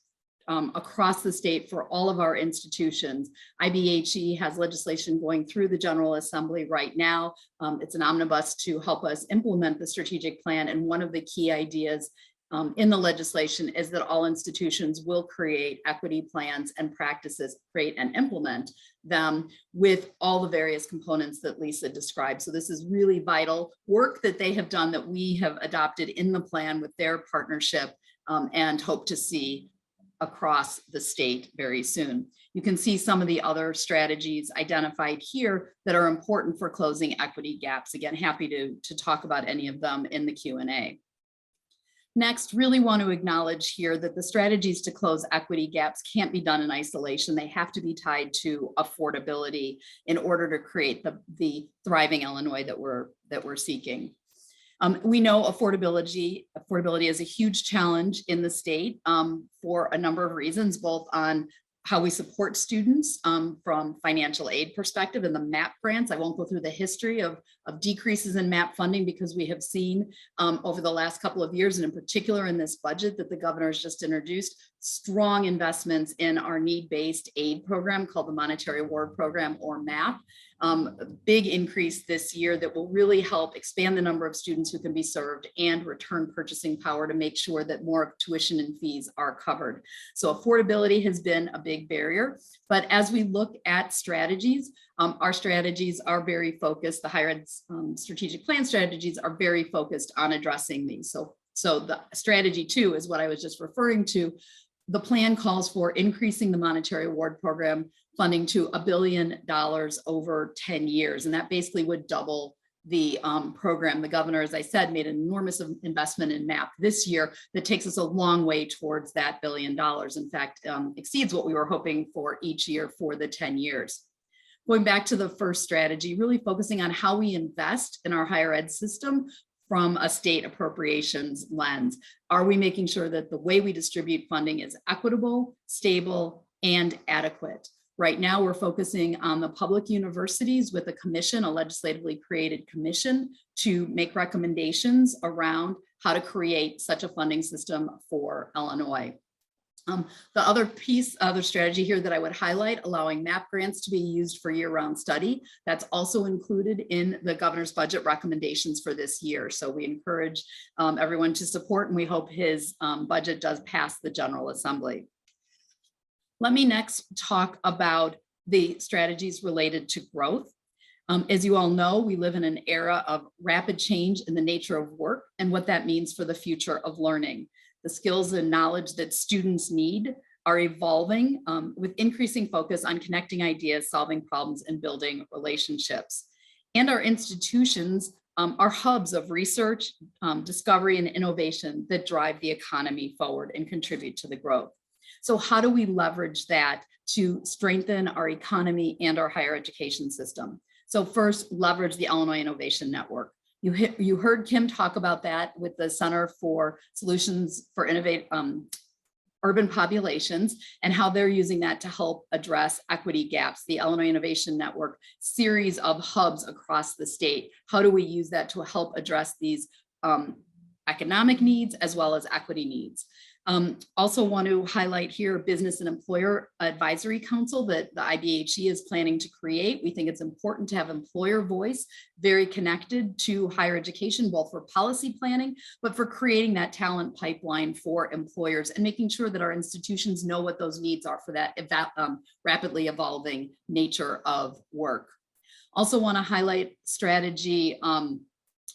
S4: across the state for all of our institutions. IBHE has legislation going through the General Assembly right now. It's an omnibus to help us implement the strategic plan. And one of the key ideas in the legislation is that all institutions will create equity plans and practices, create and implement them with all the various components that Lisa described. So this is really vital work that they have done that we have adopted in the plan with their partnership and hope to see across the state very soon. You can see some of the other strategies identified here that are important for closing equity gaps. Again, happy to talk about any of them in the Q&A. Next, really want to acknowledge here that the strategies to close equity gaps can't be done in isolation. They have to be tied to affordability in order to create the thriving Illinois that we're seeking. We know affordability is a huge challenge in the state for a number of reasons, both on how we support students from financial aid perspective and the MAP grants. I won't go through the history of decreases in MAP funding because we have seen over the last couple of years, and in particular in this budget that the governor has just introduced, strong investments in our need-based aid program called the Monetary Award Program, or MAP. A big increase this year that will really help expand the number of students who can be served and return purchasing power to make sure that more of tuition and fees are covered. So affordability has been a big barrier, but as we look at strategies, our strategies are very focused. The higher ed strategic plan strategies are very focused on addressing these. So the strategy 2 is what I was just referring to. The plan calls for increasing the Monetary Award Program funding to $1 billion over 10 years. And that basically would double the program. The governor, as I said, made an enormous investment in MAP this year that takes us a long way towards that $1 billion. In fact, exceeds what we were hoping for each year for the 10 years. Going back to the first strategy, really focusing on how we invest in our higher ed system from a state appropriations lens. Are we making sure that the way we distribute funding is equitable, stable, and adequate? Right now, we're focusing on the public universities with a commission, a legislatively created commission, to make recommendations around how to create such a funding system for Illinois. The other strategy here that I would highlight, allowing MAP grants to be used for year-round study. That's also included in the governor's budget recommendations for this year. So we encourage everyone to support, and we hope his budget does pass the General Assembly. Let me next talk about the strategies related to growth. As you all know, we live in an era of rapid change in the nature of work and what that means for the future of learning. The skills and knowledge that students need are evolving with increasing focus on connecting ideas, solving problems, and building relationships. And our institutions are hubs of research, discovery, and innovation that drive the economy forward and contribute to the growth. So how do we leverage that to strengthen our economy and our higher education system? So first, leverage the Illinois Innovation Network. You heard Kim talk about that with the Center for Solutions for Urban Populations and how they're using that to help address equity gaps. The Illinois Innovation Network series of hubs across the state. How do we use that to help address these economic needs as well as equity needs? Also want to highlight here Business and Employer Advisory Council that the IBHE is planning to create. We think it's important to have employer voice very connected to higher education, both for policy planning, but for creating that talent pipeline for employers and making sure that our institutions know what those needs are for that rapidly evolving nature of work. Also want to highlight strategy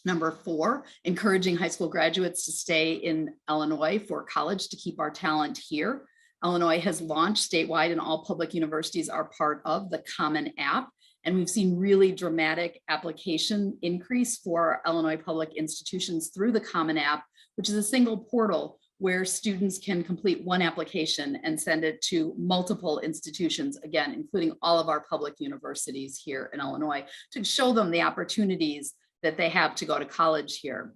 S4: number 4, encouraging high school graduates to stay in Illinois for college to keep our talent here. Illinois has launched statewide, and all public universities are part of the Common App. And we've seen really dramatic application increase for Illinois public institutions through the Common App, which is a single portal where students can complete one application and send it to multiple institutions, again, including all of our public universities here in Illinois, to show them the opportunities that they have to go to college here.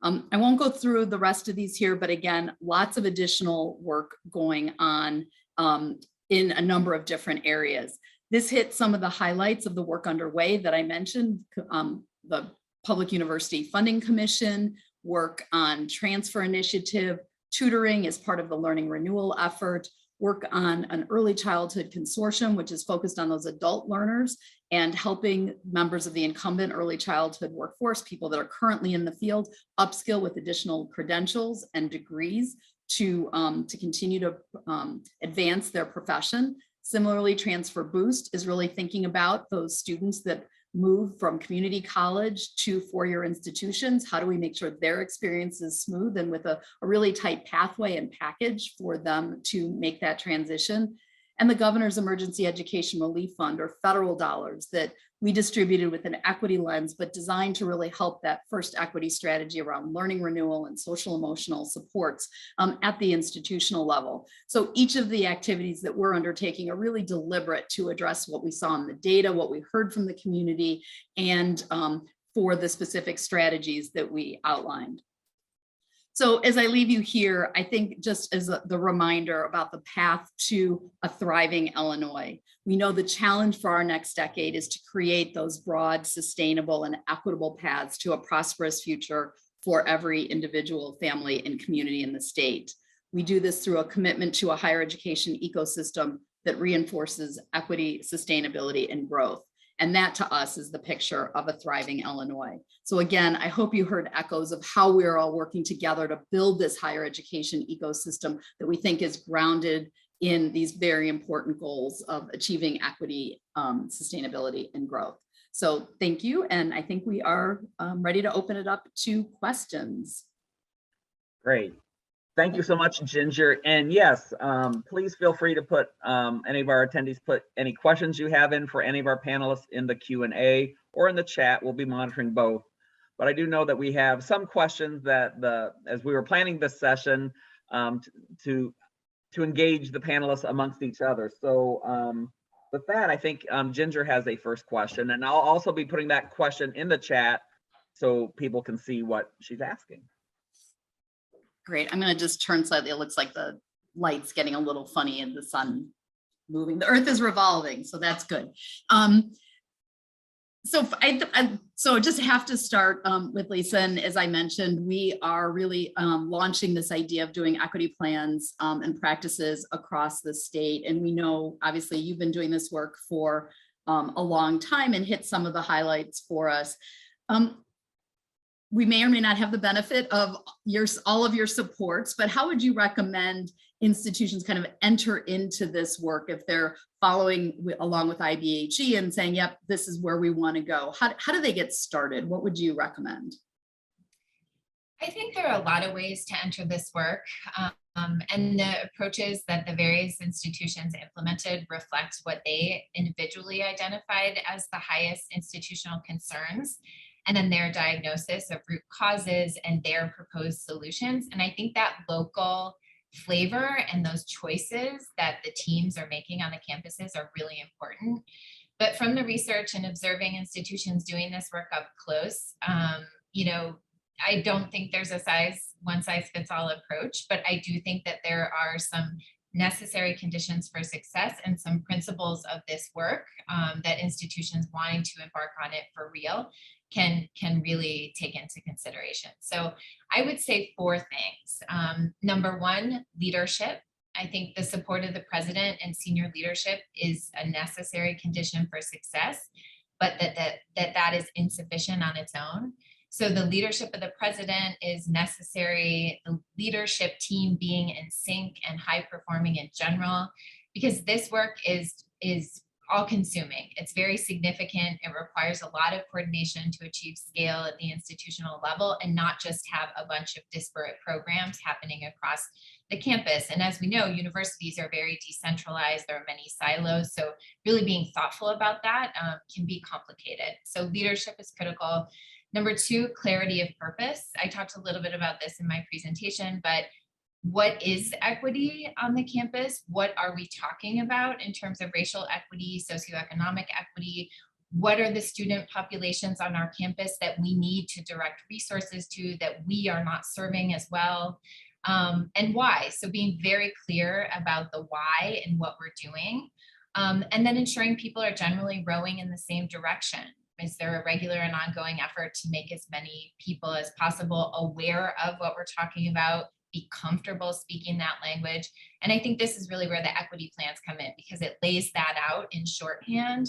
S4: I won't go through the rest of these here, but again, lots of additional work going on in a number of different areas. This hits some of the highlights of the work underway that I mentioned, the Public University Funding Commission, work on transfer initiative, tutoring as part of the learning renewal effort, work on an early childhood consortium, which is focused on those adult learners and helping members of the incumbent early childhood workforce, people that are currently in the field, upskill with additional credentials and degrees to continue to advance their profession. Similarly, Transfer Boost is really thinking about those students that move from community college to four-year institutions. How do we make sure their experience is smooth and with a really tight pathway and package for them to make that transition? And the Governor's Emergency Education Relief Fund, or federal dollars that we distributed with an equity lens, but designed to really help that first equity strategy around learning renewal and social emotional supports at the institutional level. So each of the activities that we're undertaking are really deliberate to address what we saw in the data, what we heard from the community, and for the specific strategies that we outlined. So as I leave you here, I think just as the reminder about the path to a thriving Illinois, we know the challenge for our next decade is to create those broad, sustainable, and equitable paths to a prosperous future for every individual, family, and community in the state. We do this through a commitment to a higher education ecosystem that reinforces equity, sustainability, and growth. And that to us is the picture of a thriving Illinois. So again, I hope you heard echoes of how we're all working together to build this higher education ecosystem that we think is grounded in these very important goals of achieving equity, sustainability, and growth. So thank you. And I think we are ready to open it up to questions.
S1: Great. Thank you so much, Ginger. And yes, please feel free to put any of our attendees, put any questions you have in for any of our panelists in the Q&A or in the chat. We'll be monitoring both. But I do know that we have some questions that as we were planning this session to engage the panelists amongst each other. So with that, I think Ginger has a first question, and I'll also be putting that question in the chat so people can see what she's asking.
S4: Great. I'm going to just turn slightly. It looks like the light's getting a little funny and the sun moving. The earth is revolving, so that's good. So just have to start with Lisa, and as I mentioned, we are really launching this idea of doing equity plans and practices across the state. And we know, obviously, you've been doing this work for a long time and hit some of the highlights for us. We may or may not have the benefit of all of your supports, but how would you recommend institutions kind of enter into this work if they're following along with IBHE and saying, yep, this is where we want to go? How do they get started? What would you recommend?
S2: I think there are a lot of ways to enter this work. And the approaches that the various institutions implemented reflect what they individually identified as the highest institutional concerns, and then their diagnosis of root causes and their proposed solutions. And I think that local flavor and those choices that the teams are making on the campuses are really important. But from the research and observing institutions doing this work up close, I don't think there's a one size fits all approach, but I do think that there are some necessary conditions for success and some principles of this work that institutions wanting to embark on it for real can really take into consideration. So I would say 4 things. Number 1, leadership. I think the support of the president and senior leadership is a necessary condition for success, but that is insufficient on its own. So the leadership of the president is necessary, the leadership team being in sync and high performing in general, because this work is all consuming. It's very significant. It requires a lot of coordination to achieve scale at the institutional level and not just have a bunch of disparate programs happening across the campus. And as we know, universities are very decentralized. There are many silos. So really being thoughtful about that can be complicated. So leadership is critical. Number 2, clarity of purpose. I talked a little bit about this in my presentation, but what is equity on the campus? What are we talking about in terms of racial equity, socioeconomic equity? What are the student populations on our campus that we need to direct resources to that we are not serving as well? And why? So being very clear about the why and what we're doing. And then ensuring people are generally rowing in the same direction. Is there a regular and ongoing effort to make as many people as possible aware of what we're talking about, be comfortable speaking that language? And I think this is really where the equity plans come in, because it lays that out in shorthand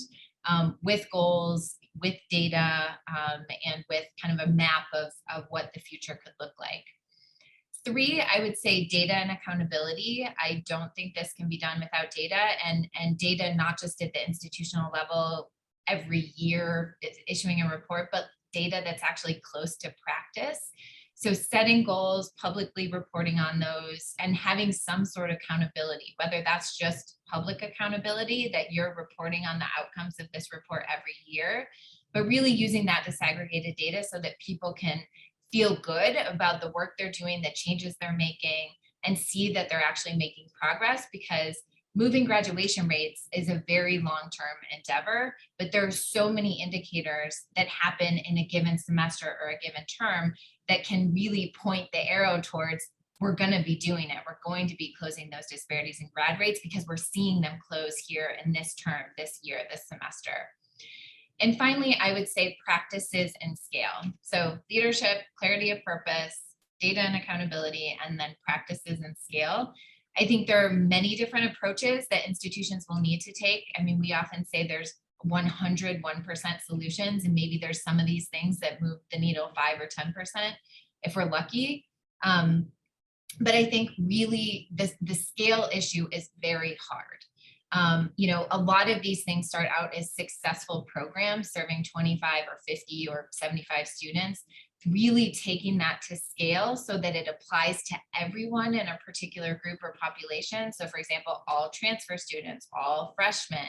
S2: with goals, with data, and with kind of a map of what the future could look like. 3, I would say data and accountability. I don't think this can be done without data, and data not just at the institutional level every year issuing a report, but data that's actually close to practice. So setting goals, publicly reporting on those, and having some sort of accountability, whether that's just public accountability that you're reporting on the outcomes of this report every year, but really using that disaggregated data so that people can feel good about the work they're doing, the changes they're making, and see that they're actually making progress, because moving graduation rates is a very long-term endeavor, but there are so many indicators that happen in a given semester or a given term that can really point the arrow towards we're going to be doing it. We're going to be closing those disparities in grad rates because we're seeing them close here in this term, this year, this semester. And finally, I would say practices and scale. So leadership, clarity of purpose, data and accountability, and then practices and scale. I think there are many different approaches that institutions will need to take. I mean, we often say there's 101% solutions, and maybe there's some of these things that move the needle 5 or 10% if we're lucky. But I think really the scale issue is very hard. A lot of these things start out as successful programs serving 25 or 50 or 75 students. Really taking that to scale so that it applies to everyone in a particular group or population. So for example, all transfer students, all freshmen,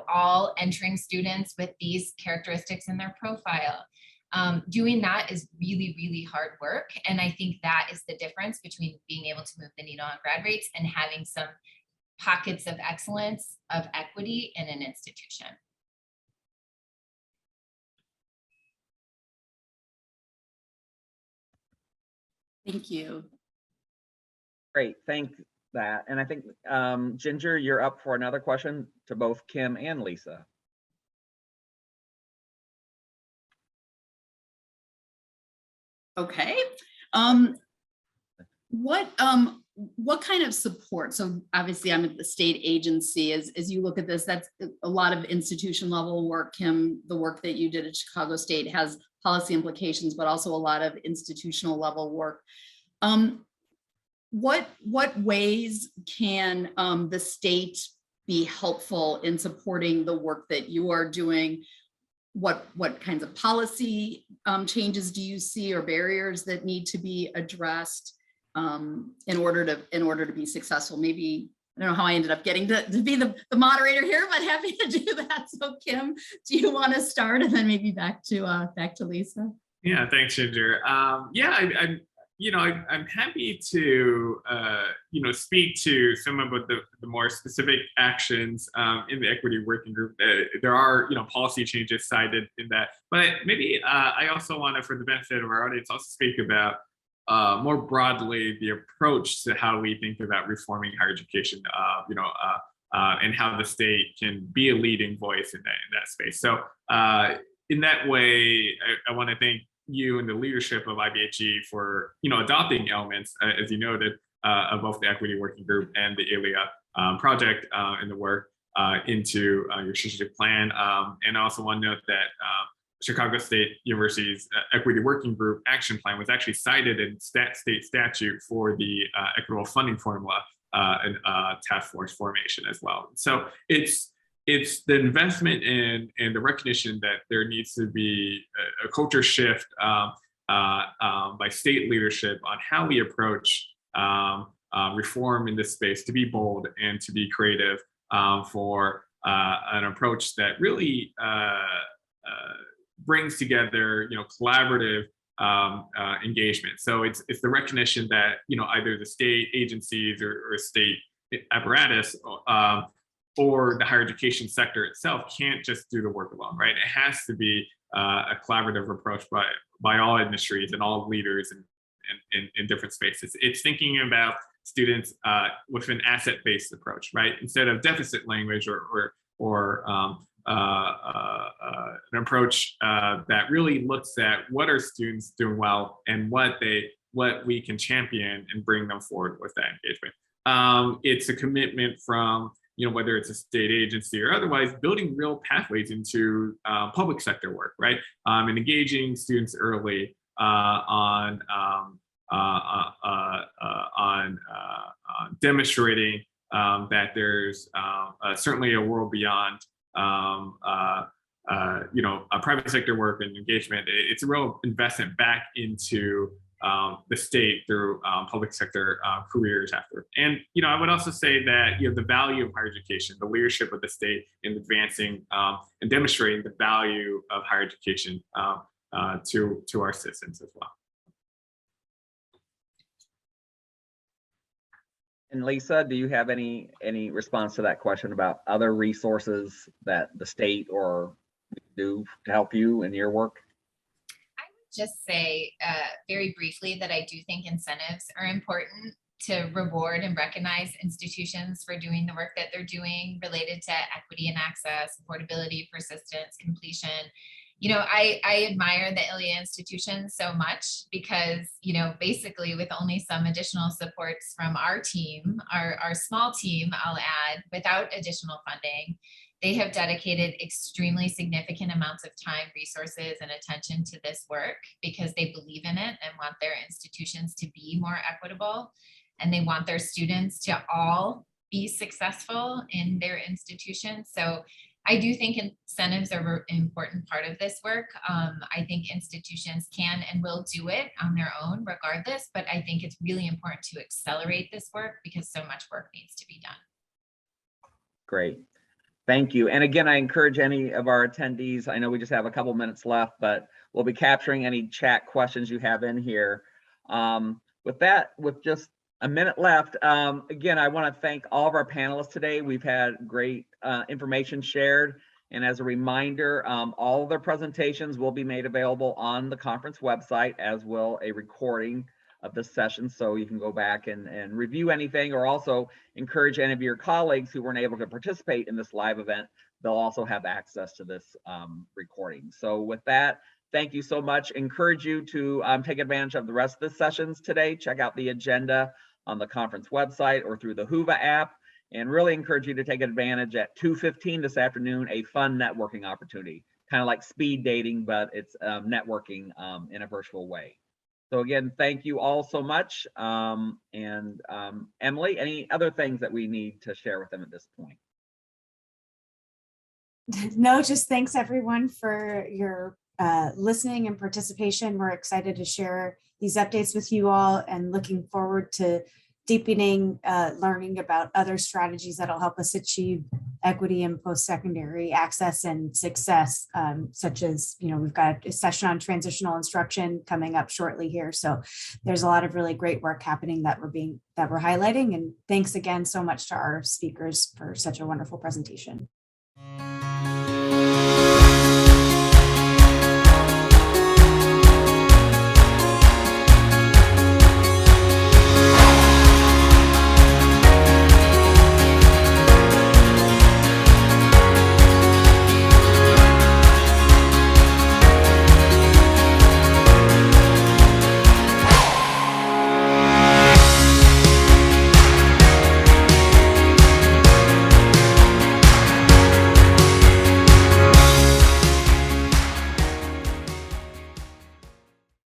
S2: all entering students with these characteristics in their profile. Doing that is really, really hard work. And I think that is the difference between being able to move the needle on grad rates and having some pockets of excellence, of equity in an institution.
S4: Thank you.
S1: Great, thank that. And I think, Ginger, you're up for another question to both Kim and Lisa.
S4: Okay. What kind of support? So obviously I'm at the state agency. As you look at this, that's a lot of institution level work. Kim, the work that you did at Chicago State has policy implications, but also a lot of institutional level work. What ways can the state be helpful in supporting the work that you are doing? What kinds of policy changes do you see, or barriers that need to be addressed in order to be successful? Maybe, I don't know how I ended up getting to be the moderator here, but happy to do that. So Kim, do you want to start, and then maybe back to Lisa?
S3: Yeah, thanks, Ginger. I'm happy to speak to some of the more specific actions in the equity working group. There are policy changes cited in that, but maybe I also want to, for the benefit of our audience, also speak about more broadly the approach to how we think about reforming higher education, and how the state can be a leading voice in that space. So in that way, I want to thank you and the leadership of IBHE for adopting elements, as you noted, of both the equity working group and the ILEA project and the work into your strategic plan. And I also want to note that Chicago State University's equity working group action plan was actually cited in state statute for the equitable funding formula and task force formation as well. So it's the investment in and the recognition that there needs to be a culture shift by state leadership on how we approach reform in this space, to be bold and to be creative for an approach that really brings together collaborative engagement. So it's the recognition that either the state agencies or state apparatus or the higher education sector itself can't just do the work alone, right? It has to be a collaborative approach by all industries and all leaders in different spaces. It's thinking about students with an asset-based approach, right? Instead of deficit language or an approach that really looks at what are students doing well and what we can champion and bring them forward with that engagement. It's a commitment from whether it's a state agency or otherwise, building real pathways into public sector work, right? And engaging students early on demonstrating that there's certainly a world beyond private sector work and engagement. It's a real investment back into the state through public sector careers after. And I would also say that the value of higher education, the leadership of the state in advancing and demonstrating the value of higher education to our citizens as well.
S1: And Lisa, do you have any response to that question about other resources that the state or do to help you in your work?
S2: I would just say very briefly that I do think incentives are important to reward and recognize institutions for doing the work that they're doing related to equity and access, affordability, persistence, completion. I admire the ILEA institutions so much because, basically with only some additional supports from our team, our small team, I'll add, without additional funding, they have dedicated extremely significant amounts of time, resources, and attention to this work because they believe in it and want their institutions to be more equitable. And they want their students to all be successful in their institutions. So I do think incentives are an important part of this work. I think institutions can and will do it on their own regardless, but I think it's really important to accelerate this work because so much work needs to be done.
S1: Great. Thank you. And again, I encourage any of our attendees, I know we just have a couple minutes left, but we'll be capturing any chat questions you have in here. With that, with just a minute left, again, I want to thank all of our panelists today. We've had great information shared. And as a reminder, all of their presentations will be made available on the conference website, as will a recording of this session. So you can go back and review anything, or also encourage any of your colleagues who weren't able to participate in this live event. They'll also have access to this recording. So with that, thank you so much. Encourage you to take advantage of the rest of the sessions today. Check out the agenda on the conference website or through the Whova app, and really encourage you to take advantage at 2:15 this afternoon, a fun networking opportunity, kind of like speed dating, but it's networking in a virtual way. So again, thank you all so much. Emily, any other things that we need to share with them at this point?
S5: No, just thanks everyone for your listening and participation. We're excited to share these updates with you all and looking forward to deepening learning about other strategies that'll help us achieve equity in post-secondary access and success, such as, we've got a session on transitional instruction coming up shortly here. So there's a lot of really great work happening that we're highlighting. And thanks again so much to our speakers for such a wonderful presentation.